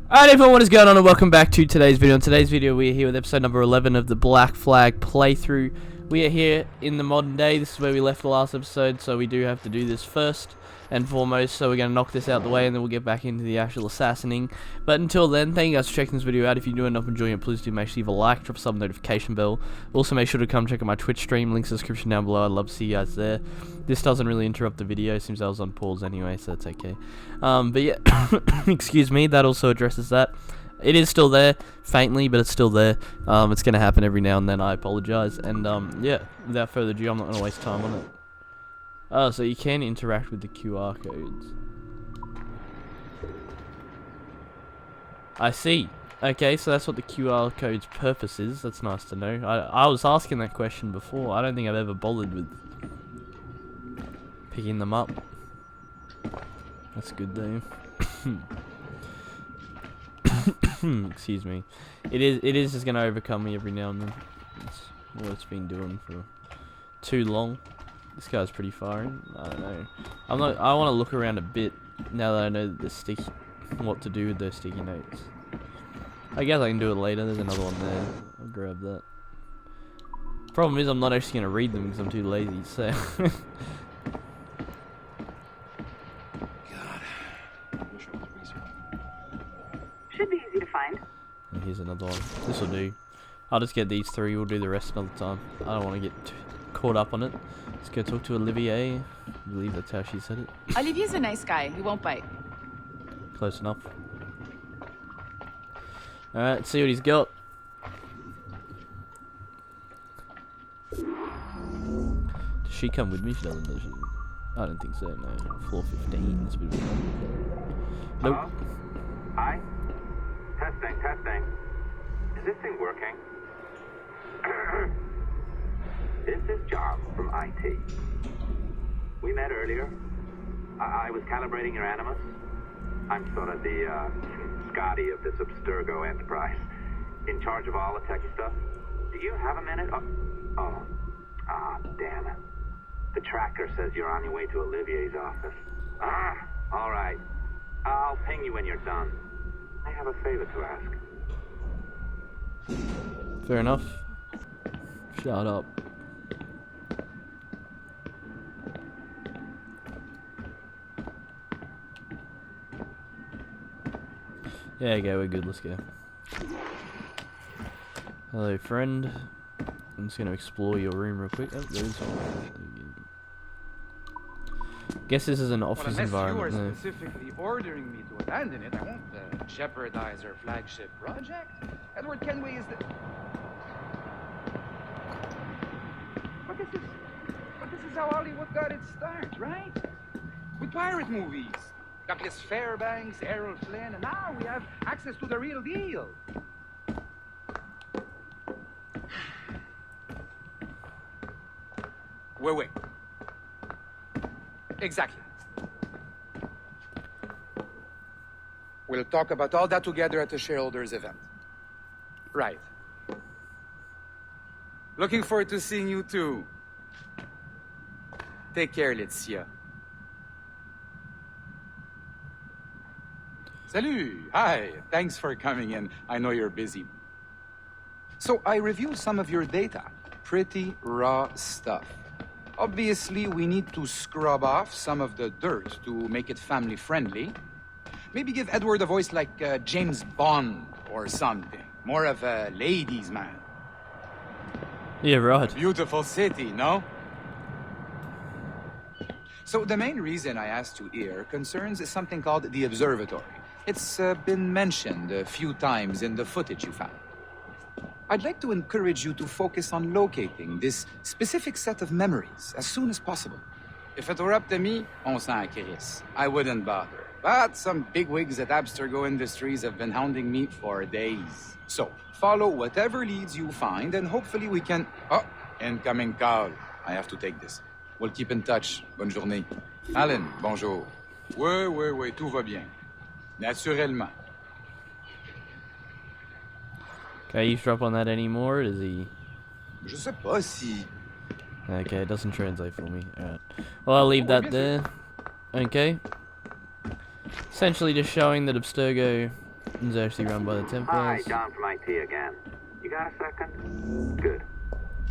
Alright everyone, what is going on and welcome back to today's video. In today's video we are here with episode number 11 of the Black Flag playthrough. We are here in the modern day. This is where we left the last episode, so we do have to do this first and foremost. So we're going to knock this out the way and then we'll get back into the actual assassinating. But until then, thank you guys for checking this video out. If you do end up enjoying it, please do make sure you leave a like, drop a sub notification bell. Also make sure to come check out my Twitch stream, links in the description down below. I'd love to see you guys there. This doesn't really interrupt the video since I was on pause anyway, so that's okay. But yeah, excuse me, that also addresses that. It is still there, faintly, but it's still there. It's going to happen every now and then, I apologize. And yeah, without further ado, I'm not going to waste time on it. Oh, so you can interact with the QR codes. I see. Okay, so that's what the QR code's purpose is. That's nice to know. I was asking that question before. I don't think I've ever bothered with picking them up. That's good though. Excuse me. It is just gonna overcome me every now and then. It's what it's been doing for too long. This guy's pretty far in. I don't know. I want to look around a bit now that I know the what to do with those sticky notes. I guess I can do it later. There's another one there. I'll grab that. Problem is I'm not actually gonna read them because I'm too lazy. So. Should be easy to find. And here's another one. This will do. I'll just get these three. We'll do the rest another time. I don't want to get caught up on it. Let's go talk to Olivier. I believe that's how she said it. Olivier's a nice guy. He won't bite. Close enough. Alright, let's see what he's got. Does she come with me? She doesn't, does she? I don't think so, no. Floor 15. It's a bit of a... Nope. Hello? Hi? Testing. Is this thing working? This is John from IT. We met earlier. I was calibrating your Animus. I'm sort of the Scotty of this Abstergo enterprise, in charge of all the techie stuff. Do you have a minute? Damn it. The tracker says you're on your way to Olivier's office. All right. I'll ping you when you're done. I have a favor to ask. Fair enough. Shut up. Yeah, okay, we're good. Let's go. Hello, friend. I'm just gonna explore your room real quick. Oh, there's one. Guess this is an office environment. You are specifically ordering me to abandon it, I won't jeopardize our flagship project. Edward Kenway is the... But this is how Hollywood got its start, right? With pirate movies. Douglas Fairbanks, Errol Flynn, and now we have access to the real deal. Wait. Exactly. We'll talk about all that together at the shareholders event. Right. Looking forward to seeing you too. Take care, Laetitia. Salut! Hi! Thanks for coming in. I know you're busy. So I reviewed some of your data. Pretty raw stuff. Obviously, we need to scrub off some of the dirt to make it family-friendly. Maybe give Edward a voice like James Bond or something. More of a ladies' man. Yeah, right. Beautiful city, no? So the main reason I asked you here concerns something called the observatory. It's been mentioned a few times in the footage you found. I'd like to encourage you to focus on locating this specific set of memories as soon as possible. If it were up to me, on s'en crisse. I wouldn't bother. But some bigwigs at Abstergo Industries have been hounding me for days. So, follow whatever leads you find and hopefully we can... Oh, incoming call. I have to take this. We'll keep in touch. Bonne journée. Alan, bonjour. Oui, tout va bien. Naturellement. Can I eavesdrop on that anymore? Is he... Je sais pas si... Okay, it doesn't translate for me. Alright. Well, I'll leave that there. Okay. Essentially just showing that Abstergo It's actually run by the Hi, Templars. John from IT again. You got a second? Good.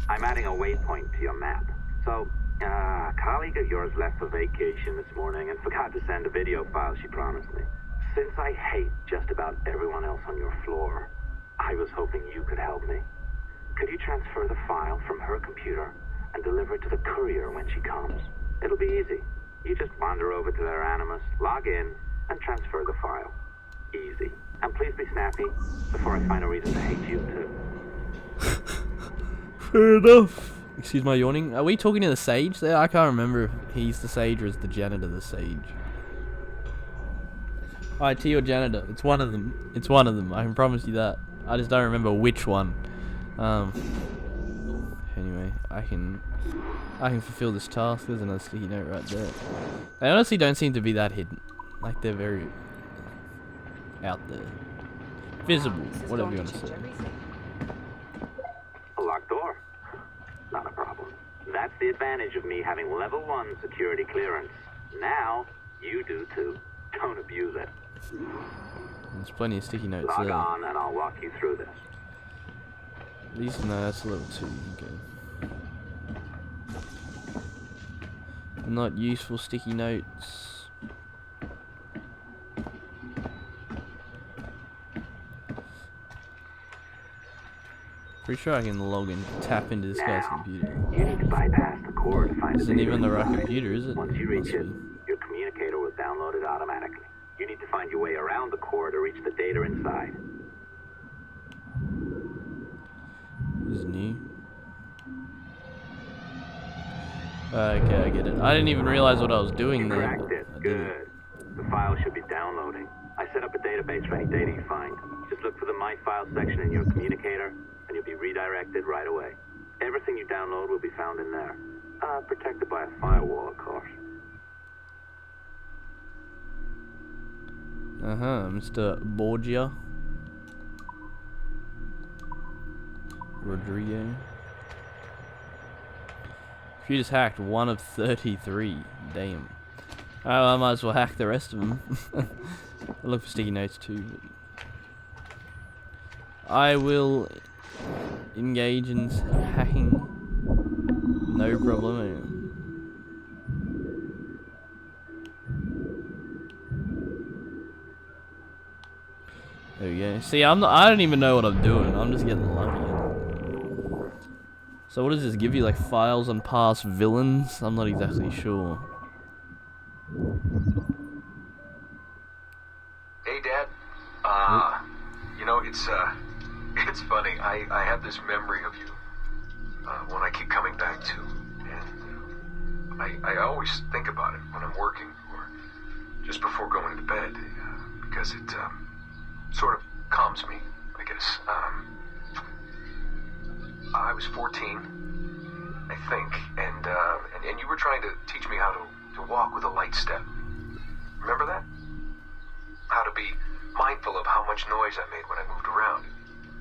I'm adding a waypoint to your map. So, a colleague of yours left for vacation this morning and forgot to send a video file she promised me. Since I hate just about everyone else on your floor, I was hoping you could help me. Could you transfer the file from her computer and deliver it to the courier when she comes? It'll be easy. You just wander over to their Animus, log in, and transfer the file. Easy. And please be snappy before I find a reason to hate you too. Fair enough. Excuse my yawning. Are we talking to the Sage there? I can't remember if he's the Sage or is the Janitor the Sage. IT or Janitor. It's one of them. It's one of them. I can promise you that. I just don't remember which one. Anyway, I can fulfill this task. There's another sticky note right there. They honestly don't seem to be that hidden. Like, they're very out there. Visible, whatever you want to say. A locked door. Not a problem. That's the advantage of me having level 1 security clearance. Now, you do too. Don't abuse it. There's plenty of sticky notes Log there. on and I'll walk you through this. At least, no, that's level 2. Okay. Not useful sticky notes. Pretty sure I can log in, tap into this guy's Now, computer. you need to bypass the core to find Isn't the even the right inside. computer, is it? Once you reach Must it, be. your communicator will download it automatically. You need to find your way around the core to reach the data inside. This is new. Okay, I get it. I didn't even realize what I was doing You there. cracked it. I did. Good. The file should be downloading. I set up a database for any data you find. Just look for the My Files section in your communicator, and you'll be redirected right away. Everything you download will be found in there. Protected by a firewall, of course. Mr. Borgia. Rodrigo. Computer's hacked 1 of 33. Damn. Oh, I might as well hack the rest of them. I'll look for sticky notes too. I will engage in hacking. No problem. There we go. See, I don't even know what I'm doing. I'm just getting lucky. So what does this give you? Like files on past villains? I'm not exactly sure. Hey, Dad. You know, it's funny. I have this memory of you, one I keep coming back to, and I always think about it when I'm working or just before going to bed, because it sort of calms me, I guess. I was 14, I think, and you were trying to teach me how to walk with a light step. Remember that? How to be mindful of how much noise I made when I moved around.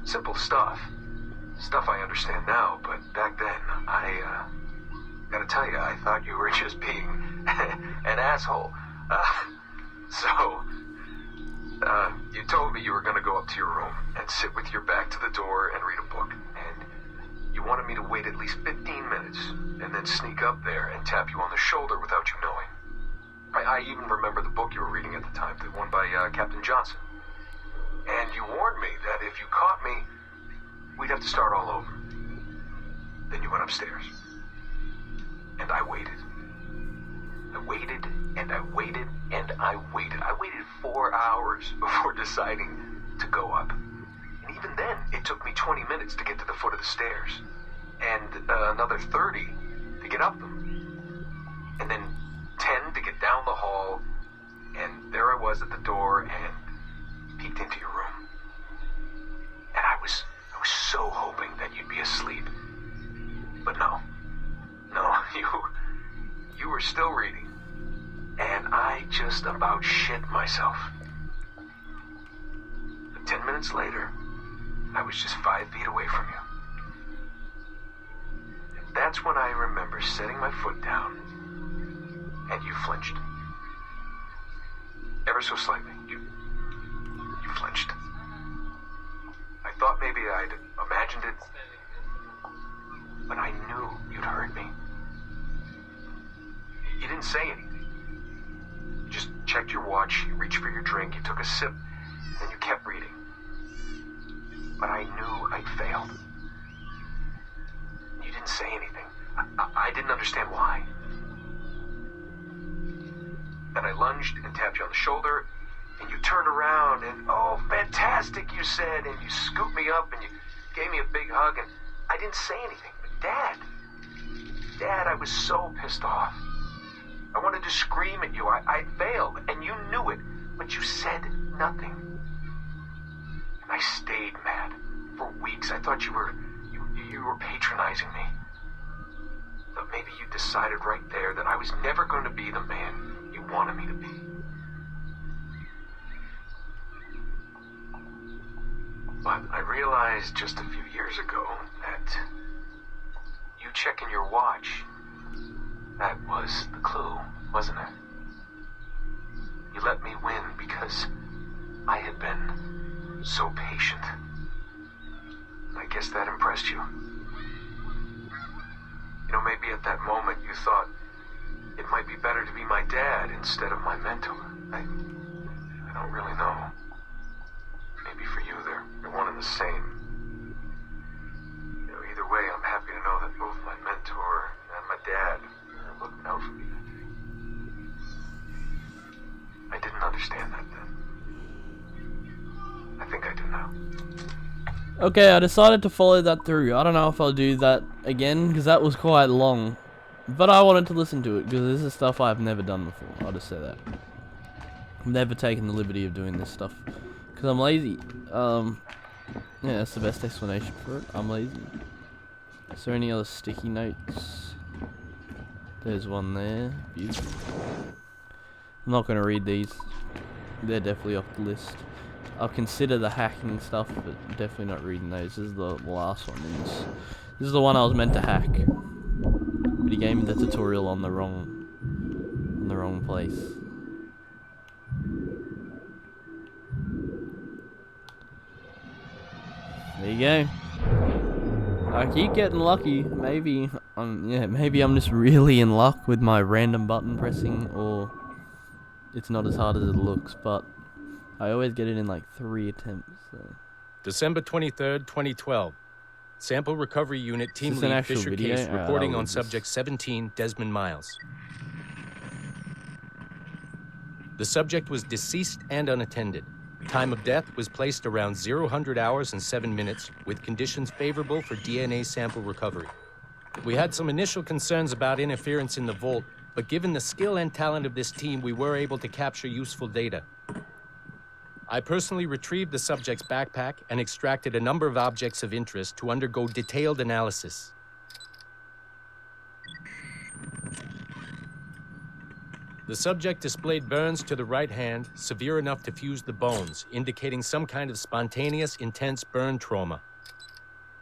Simple stuff. Stuff I understand now, but back then, I gotta tell you, I thought you were just being an asshole. You told me you were gonna go up to your room and sit with your back to the door and read a book. And you wanted me to wait at least 15 minutes and then sneak up there and tap you on the shoulder without you knowing. I even remember the book you were reading at the time, the one by Captain Johnson. And you warned me that if you caught me, we'd have to start all over. Then you went upstairs. And I waited. I waited, and I waited, and I waited. I waited 4 hours before deciding to go up. And even then, it took me 20 minutes to get to the foot of the stairs. And another 30 to get up them. And then 10 to get down the hall, and there I was at the door and peeked into your room. And I was so hoping that you'd be asleep. But no, you were still reading, and I just about shit myself. But 10 minutes later, I was just 5 feet away from you. And that's when I remember setting my foot down. And you flinched. Ever so slightly. You flinched. but I knew I'd failed. You didn't say anything. I didn't understand why. Then I lunged and tapped you on the shoulder, and you turned around and, oh, fantastic, you said, and you scooped me up and you gave me a big hug, and I didn't say anything. But Dad, I was so pissed off. I wanted to scream at you. I failed, and you knew it, but you said nothing. And I stayed mad for weeks. I thought you were patronizing me. But maybe you decided right there that I was never going to be the man you wanted me to be. But I realized just a few years ago that you checking your watch, that was the clue, wasn't it? You let me win because I had been so patient. I guess that impressed you. You know, maybe at that moment you thought it might be better to be my dad instead of my mentor. I don't really know. Maybe for you they're one and the same. You know, either way, I'm happy to know that both my mentor and my dad are looking out for me that day. I didn't understand that then. I think I do now. Okay, I decided to follow that through. I don't know if I'll do that again, because that was quite long. But I wanted to listen to it, because this is stuff I've never done before. I'll just say that. I've never taken the liberty of doing this stuff. Because I'm lazy. Yeah, that's the best explanation for it. I'm lazy. Is there any other sticky notes? There's one there. Beautiful. I'm not going to read these. They're definitely off the list. I'll consider the hacking stuff, but definitely not reading those. This is the last one in this. This is the one I was meant to hack. But he gave me the tutorial on the wrong place. There you go. I keep getting lucky. Maybe I'm just really in luck with my random button pressing, or it's not as hard as it looks, but I always get it in like 3 attempts. So. December 23rd, 2012. Sample Recovery Unit Team an Lead actual Fisher video? Case Alright, reporting I'll on read this. Subject 17, Desmond Miles. The subject was deceased and unattended. Time of death was placed around 0000 hours and 7 minutes, with conditions favorable for DNA sample recovery. We had some initial concerns about interference in the vault, but given the skill and talent of this team, we were able to capture useful data. I personally retrieved the subject's backpack and extracted a number of objects of interest to undergo detailed analysis. The subject displayed burns to the right hand, severe enough to fuse the bones, indicating some kind of spontaneous, intense burn trauma.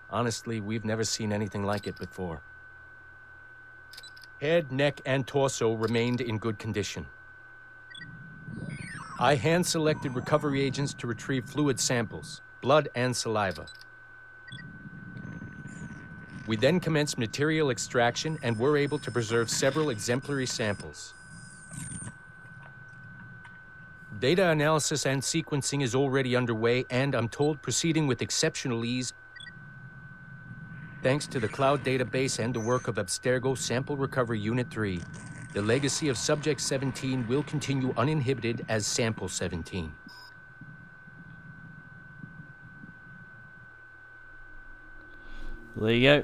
Honestly, we've never seen anything like it before. Head, neck, and torso remained in good condition. I hand-selected recovery agents to retrieve fluid samples, blood and saliva. We then commenced material extraction and were able to preserve several exemplary samples. Data analysis and sequencing is already underway, and I'm told proceeding with exceptional ease thanks to the cloud database and the work of Abstergo Sample Recovery Unit 3. The legacy of Subject 17 will continue uninhibited as Sample 17. There you go.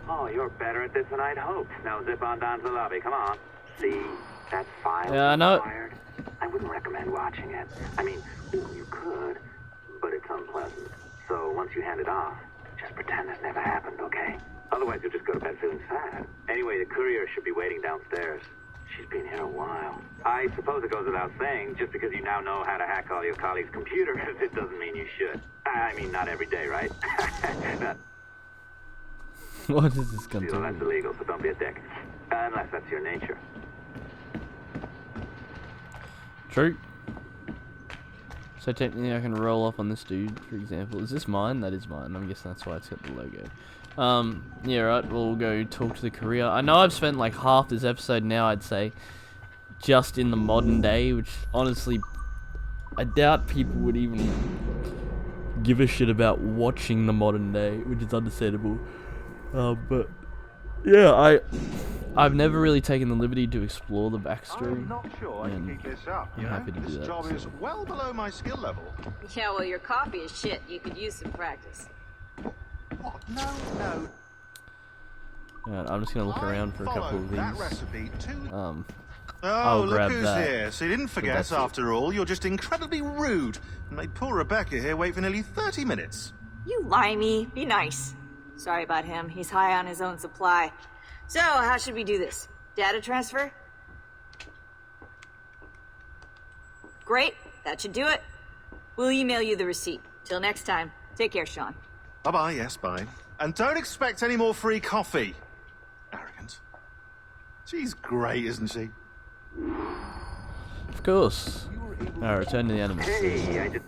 Oh, you're better at this than I'd hoped. Now zip on down to the lobby. Come on. See, that file Yeah, I know. required? I wouldn't recommend watching it. I mean, you could, but it's unpleasant. So once you hand it off, just pretend this never happened, okay? Otherwise, you'll just go to bed feeling sad. Anyway, the courier should be waiting downstairs. She's been here a while. I suppose it goes without saying, just because you now know how to hack all your colleagues' computers, it doesn't mean you should. I mean, not every day, right? Not, What is this gun you know, that's doing? illegal, so don't be a dick. Unless that's your nature. True. So technically I can roll up on this dude, for example. Is this mine? That is mine. I'm guessing that's why it's got the logo. Yeah, right, we'll go talk to the courier. I know I've spent like half this episode now, I'd say, just in the modern day, which honestly, I doubt people would even give a shit about watching the modern day, which is understandable. But yeah, I've never really taken the liberty to explore the backstory. I'm not sure I can keep this up. I'm happy to do this that, job is well below my skill level. Yeah, well, your coffee is shit. You could use some practice. What? No. Alright, I'm just gonna look around for a couple of these. That recipe too. I'll look grab who's that. here. So you didn't forget, that's it. after all, you're just incredibly rude and made poor Rebecca here wait for nearly 30 minutes. You limey. Be nice. Sorry about him. He's high on his own supply. So, how should we do this? Data transfer? Great. That should do it. We'll email you the receipt. Till next time. Take care, Sean. Bye-bye, yes, bye. And don't expect any more free coffee. Arrogant. She's great, isn't she? Of course. Alright, return to the animals. Hey, I just...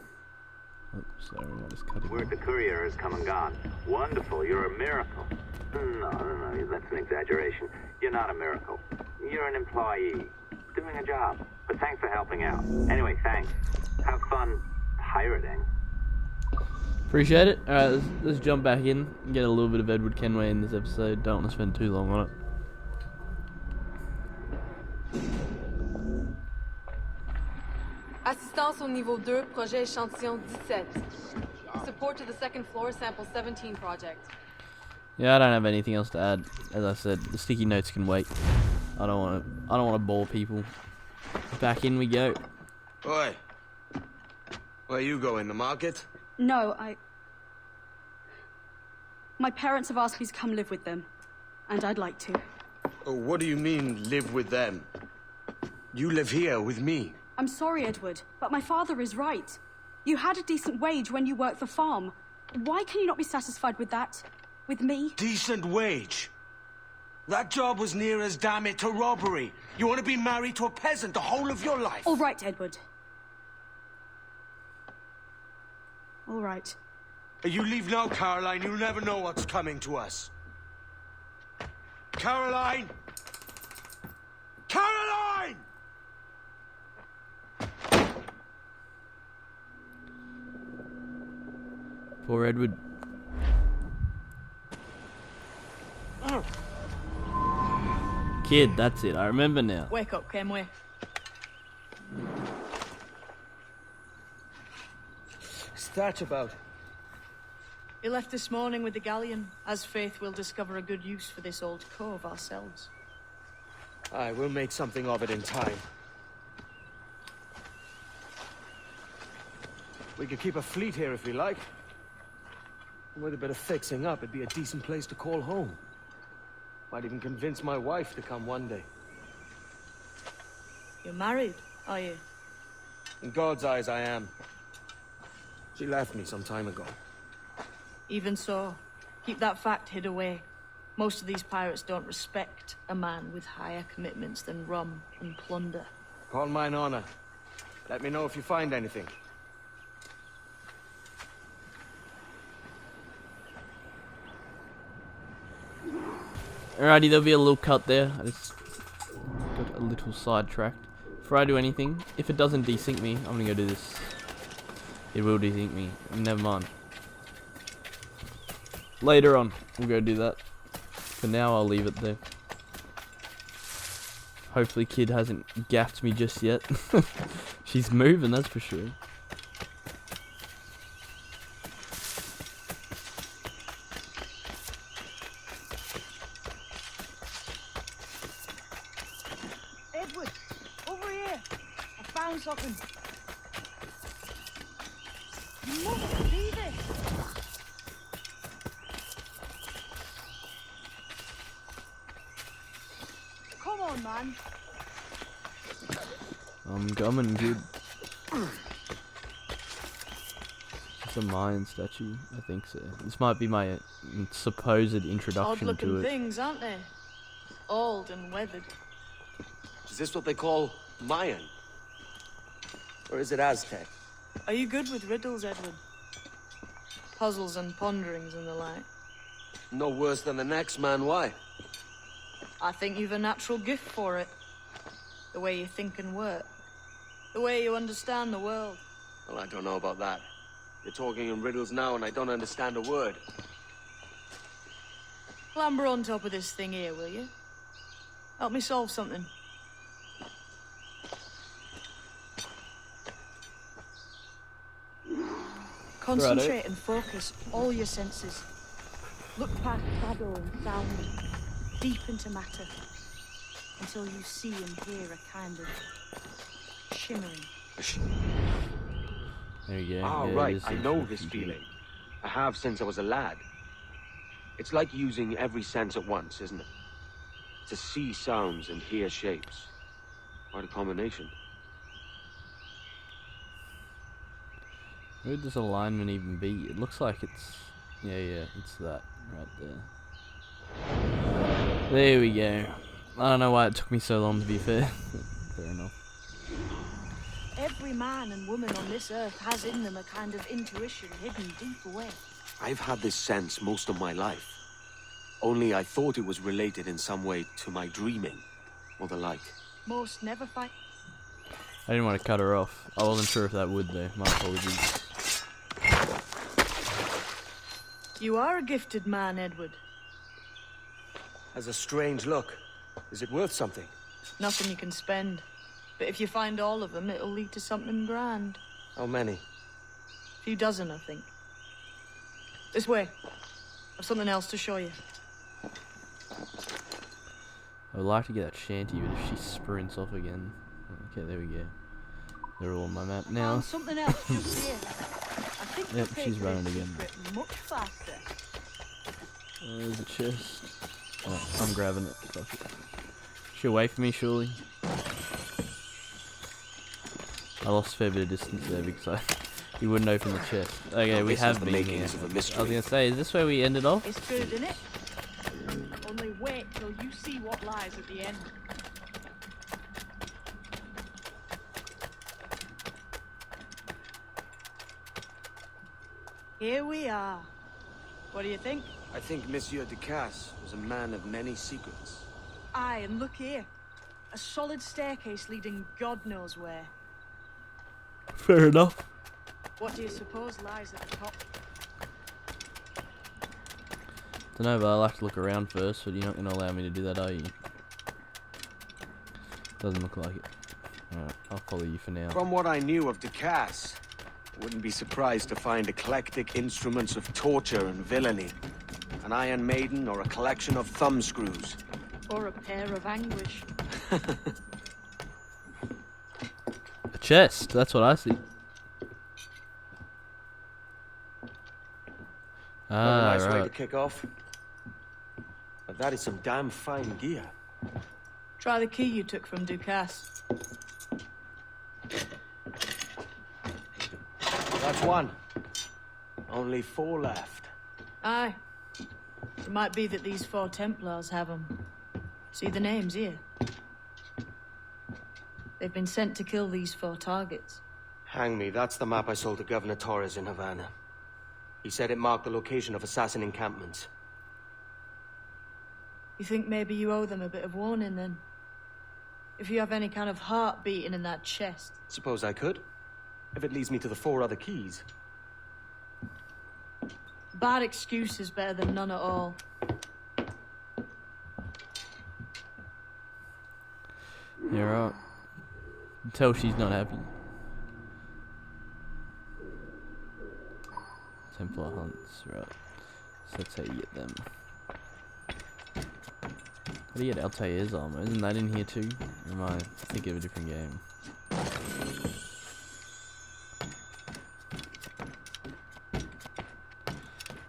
Oops, sorry, I just cut it. Word the courier has come and gone. Wonderful, you're a miracle. No, that's an exaggeration. You're not a miracle. You're an employee, doing a job. But thanks for helping out. Anyway, thanks. Have fun pirating. Appreciate it. Alright, let's jump back in and get a little bit of Edward Kenway in this episode. Don't want to spend too long on it. Assistance au niveau 2, projet échantillon 17. Support to the second floor sample 17 project. Yeah, I don't have anything else to add. As I said, the sticky notes can wait. I don't want to bore people. Back in we go. Oi. Where you going, the market? No, my parents have asked me to come live with them, and I'd like to. Oh, what do you mean, live with them? You live here with me. I'm sorry, Edward, but my father is right. You had a decent wage when you worked the farm. Why can you not be satisfied with that? With me? Decent wage? That job was near as, damn it, to robbery. You want to be married to a peasant the whole of your life? All right, Edward. All right. You leave now, Caroline. You never know what's coming to us. Caroline! Caroline! Poor Edward. Kid, that's it. I remember now. Wake up, Kenway. What's that about? He left this morning with the galleon. As faith, we'll discover a good use for this old cove ourselves. Aye, we'll make something of it in time. We could keep a fleet here if we like. With a bit of fixing up, it'd be a decent place to call home. Might even convince my wife to come one day. You're married, are you? In God's eyes, I am. She left me some time ago. Even so, keep that fact hid away. Most of these pirates don't respect a man with higher commitments than rum and plunder. Call mine honor. Let me know if you find anything. Alrighty, there'll be a little cut there. I just got a little sidetracked. Before I do anything, if it doesn't desync me, I'm gonna go do this. It will desync me. Never mind. Later on, we'll go do that. For now, I'll leave it there. Hopefully Kid hasn't gaffed me just yet. She's moving, that's for sure. Edward, over here. I found something. You must see this. Come on, man. I'm coming, dude. It's a Mayan statue, I think so. This might be my supposed introduction Odd-looking to it. things, aren't they? Old and weathered. Is this what they call Mayan? Or is it Aztec? Are you good with riddles, Edward? Puzzles and ponderings and the like. No worse than the next man, why? I think you've a natural gift for it. The way you think and work. The way you understand the world. Well, I don't know about that. You're talking in riddles now and I don't understand a word. Clamber on top of this thing here, will you? Help me solve something. Concentrate and focus all your senses. Look past shadow and sound, deep into matter, until you see and hear a kind of shimmering. There you go. Ah, Yeah, right. it is I know this feeling. I have since I was a lad. It's like using every sense at once, isn't it? To see sounds and hear shapes. Quite a combination. Where does alignment even be? It looks like it's... Yeah, it's that right there. There we go. I don't know why it took me so long, to be fair. Fair enough. Every man and woman on this earth has in them a kind of intuition hidden deep away. I've had this sense most of my life. Only I thought it was related in some way to my dreaming, or the like. Most never find... I didn't want to cut her off. I wasn't sure if that would, though. My apologies. You are a gifted man, Edward. Has a strange look. Is it worth something? Nothing you can spend. But if you find all of them, it'll lead to something grand. How many? A few dozen, I think. This way. I've something else to show you. I would like to get that shanty, but if she sprints off again... Okay, there we go. They're all on my map now. Found something else just here. I think Yep, the she's paper running is again. secret much faster. There's a chest. Oh, I'm grabbing it. Fuck it. She away from me, surely. I lost a fair bit of distance there because he wouldn't open the chest. Okay, we have been here. I was gonna say, is this where we ended off? It's good, isn't it? Only wait till you see what lies at the end. Here we are. What do you think? I think Monsieur Ducasse was a man of many secrets. Aye, and look here. A solid staircase leading God knows where. Fair enough. What do you suppose lies at the top? Dunno, but I like to look around first, but you're not going to allow me to do that, are you? Doesn't look like it. Alright, I'll follow you for now. From what I knew of Ducasse, I wouldn't be surprised to find eclectic instruments of torture and villainy. An Iron Maiden or a collection of thumbscrews. Or a pair of anguish. A chest, that's what I see. Ah, nice way to right. kick off. But that is some damn fine gear. Try the key you took from Ducasse. That's one. Only 4 left. Aye. It might be that these 4 Templars have them. See the names here? They've been sent to kill these 4 targets. Hang me, that's the map I sold to Governor Torres in Havana. He said it marked the location of assassin encampments. You think maybe you owe them a bit of warning, then? If you have any kind of heart beating in that chest. Suppose I could. If it leads me to the 4 other keys. Bad excuse is better than none at all. You're right. You can tell she's not happy. Templar hunts, right. So that's how you get them. How do you get Altair's armor? Isn't that in here too? Or am I thinking of a different game?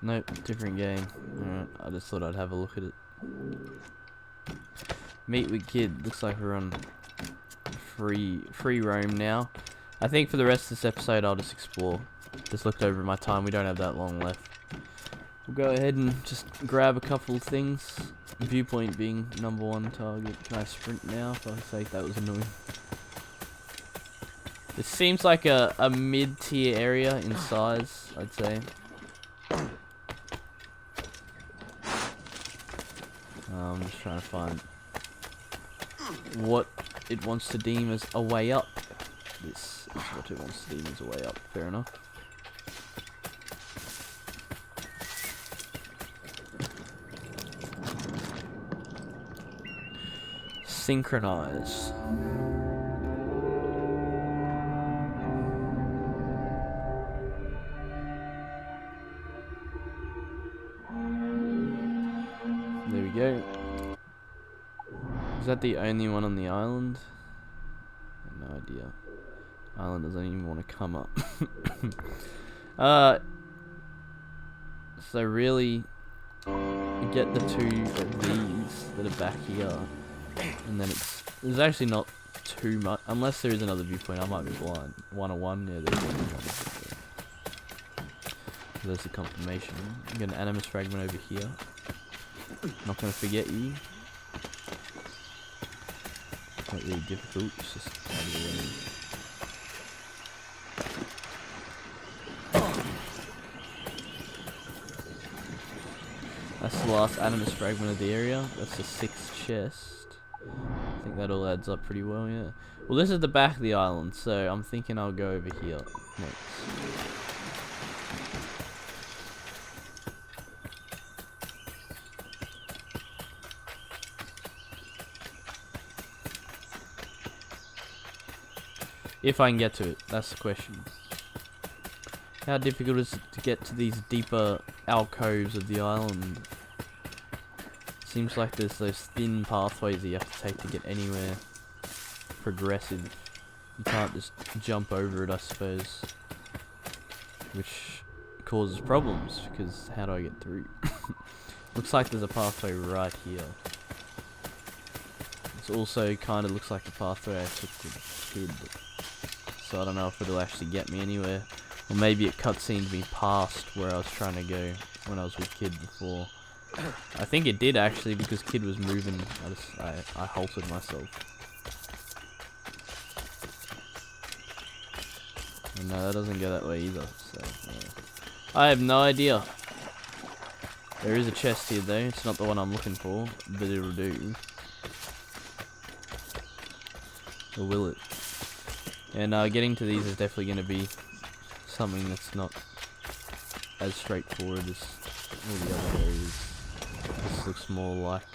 Nope, different game. Alright, I just thought I'd have a look at it. Meet with Kid. Looks like we're on free roam now. I think for the rest of this episode I'll just explore. Just looked over my time, we don't have that long left. We'll go ahead and just grab a couple of things. Viewpoint being #1 target. Can I sprint now? For fuck's sake, that was annoying. This seems like a mid-tier area in size, I'd say. I'm just trying to find what it wants to deem as a way up. This is what it wants to deem as a way up. Fair enough. Synchronize. There we go. Is that the only one on the island? I have no idea. Island doesn't even want to come up. So really, you get the 2 of these that are back here, and then there's actually not too much, unless there is another viewpoint. I might be blind. 101, yeah, there's one. There's the confirmation. You get an animus fragment over here. Not gonna forget you. Not really difficult, it's just out of the way. That's the last animus fragment of the area. That's the 6th chest. I think that all adds up pretty well, yeah. Well, this is the back of the island, so I'm thinking I'll go over here next. If I can get to it, that's the question. How difficult is it to get to these deeper alcoves of the island? Seems like there's those thin pathways that you have to take to get anywhere progressive. You can't just jump over it, I suppose. Which causes problems, because how do I get through? Looks like there's a pathway right here. It also kind of looks like the pathway I took with Kid. So I don't know if it'll actually get me anywhere. Or maybe it cutscened me past where I was trying to go when I was with Kid before. I think it did actually, because Kid was moving. I halted myself. And no, that doesn't go that way either. So yeah. I have no idea. There is a chest here though. It's not the one I'm looking for, but it'll do. Or will it? And getting to these is definitely going to be something that's not as straightforward as all the other areas. This looks more like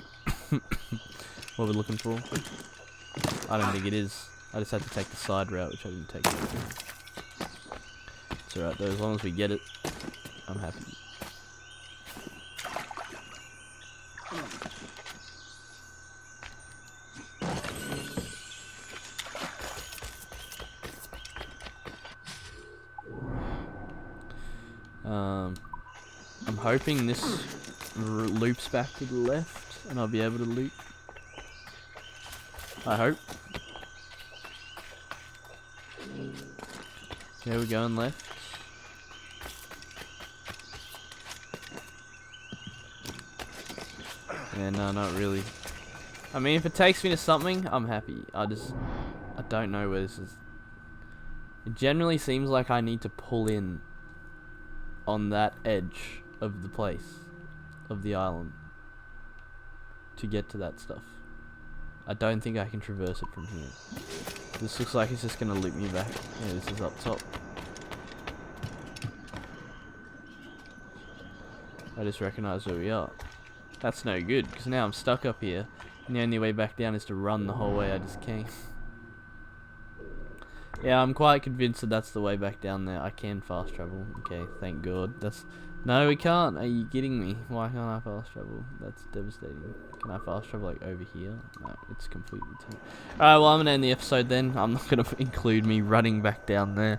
what we're looking for. I don't think it is. I just had to take the side route, which I didn't take. It's alright though, as long as we get it, I'm happy. I'm hoping this loops back to the left and I'll be able to loop. I hope. Okay, we're going left. Yeah, no, not really. I mean, if it takes me to something, I'm happy. I don't know where this is. It generally seems like I need to pull in on that edge of the place, of the island, to get to that stuff. I don't think I can traverse it from here. This looks like it's just gonna loop me back. Yeah, this is up top. I just recognise where we are. That's no good, because now I'm stuck up here, and the only way back down is to run the whole way I just came. Yeah, I'm quite convinced that that's the way back down there. I can fast travel. Okay, thank God. No, we can't. Are you kidding me? Why can't I fast travel? That's devastating. Can I fast travel like over here? No, it's completely too. Alright, well, I'm gonna end the episode then. I'm not gonna include me running back down there.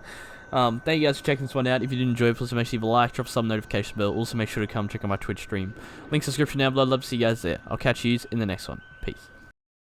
Thank you guys for checking this one out. If you did enjoy it, please make sure you leave a like, drop some notification bell. Also, make sure to come check out my Twitch stream. Link in the description down below. I'd love to see you guys there. I'll catch you in the next one. Peace.